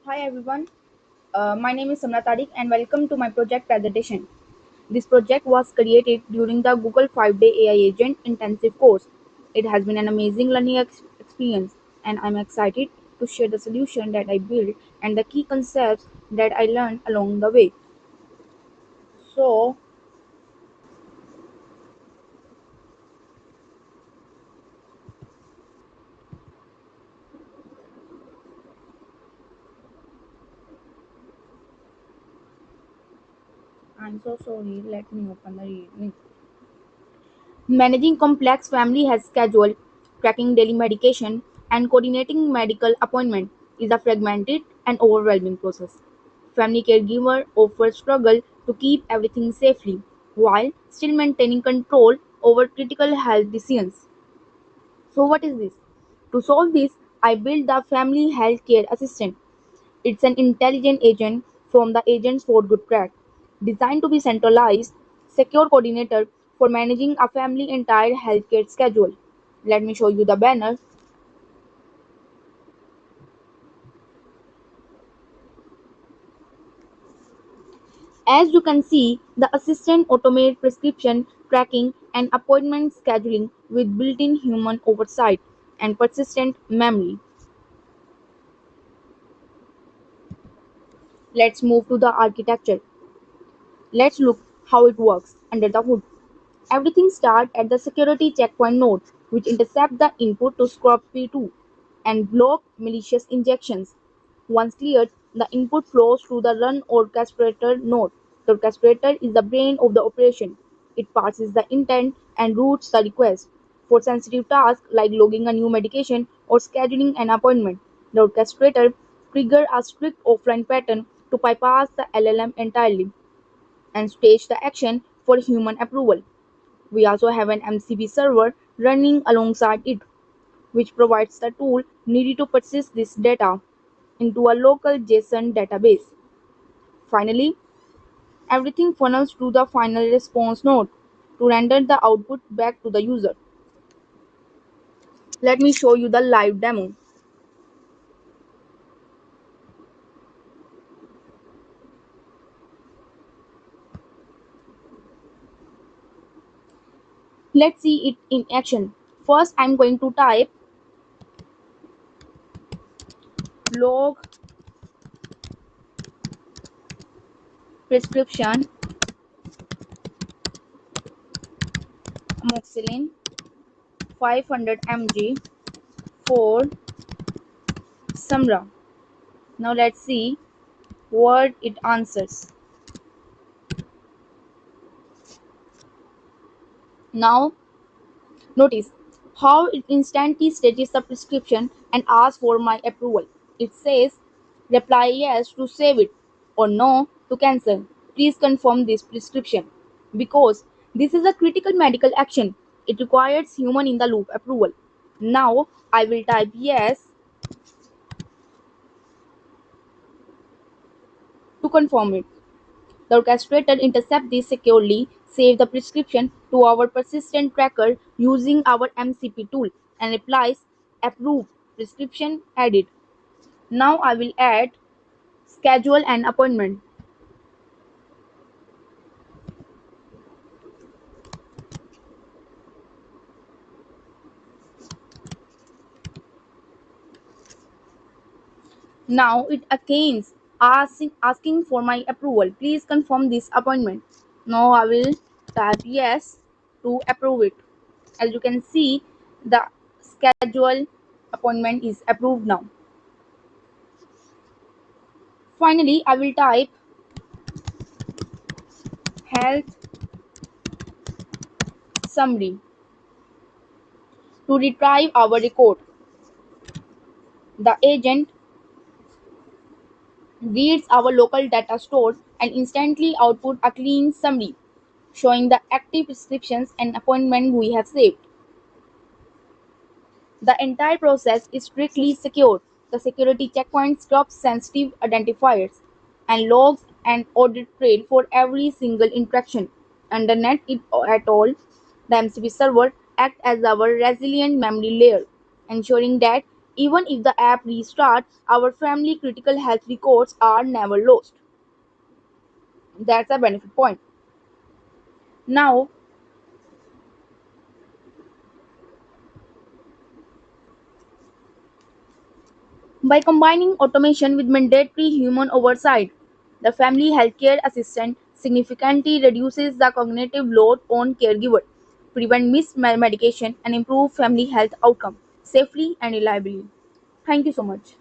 Hi everyone, my name is Samra Tariq and welcome to my project presentation. This project was created during the Google 5-day AI Agent intensive course. It has been an amazing learning experience and I'm excited to share the solution that I built and the key concepts that I learned along the way. So, I'm so sorry, let me open the reading. Managing complex family health schedule, tracking daily medication, and coordinating medical appointment is a fragmented and overwhelming process. Family caregiver often struggle to keep everything safely while still maintaining control over critical health decisions. So what is this? To solve this, I built the Family Health Care Assistant. It's an intelligent agent from the Agents for Good track, designed to be centralized, secure coordinator for managing a family entire healthcare schedule. Let me show you the banner. As you can see, the assistant automates prescription tracking and appointment scheduling with built-in human oversight and persistent memory. Let's move to the architecture. Let's look how it works under the hood. Everything starts at the security checkpoint node, which intercept the input to SCROP-P2 and block malicious injections. Once cleared, the input flows through the run orchestrator node. The orchestrator is the brain of the operation. It parses the intent and routes the request. For sensitive tasks like logging a new medication or scheduling an appointment, the orchestrator triggers a strict offline pattern to bypass the LLM entirely and stage the action for human approval. We also have an MCP server running alongside it, which provides the tool needed to persist this data into a local JSON database. Finally, everything funnels to the final response node to render the output back to the user. Let me show you the live demo. Let's see it in action. First, I'm going to type log prescription amoxicillin 500 mg for Samra. Now let's see what it answers. Now notice how it instantly states the prescription and asks for my approval. It says reply yes to save it or no to cancel. Please confirm this prescription. Because this is a critical medical action, it requires human in the loop approval. Now I will type yes to confirm it. The orchestrator intercepts this securely, saves the prescription to our persistent tracker using our MCP tool, and replies approved, prescription added. Now I will add schedule an appointment. Now it again asking for my approval. Please confirm this appointment. Now I will type yes to approve it. As you can see, the schedule appointment is approved now. Finally, I will type health summary to retrieve our record. The agent reads our local data store and instantly output a clean summary showing the active prescriptions and appointment we have saved. The entire process is strictly secure. The security checkpoint stops sensitive identifiers and logs an audit trail for every single interaction. Underneath it at all, the MCP server acts as our resilient memory layer, ensuring that Even if the app restarts, our family critical health records are never lost. That's a benefit point. Now, by combining automation with mandatory human oversight, the family healthcare assistant significantly reduces the cognitive load on caregiver, prevent mismedication, and improve family health outcome safely and reliably. Thank you so much.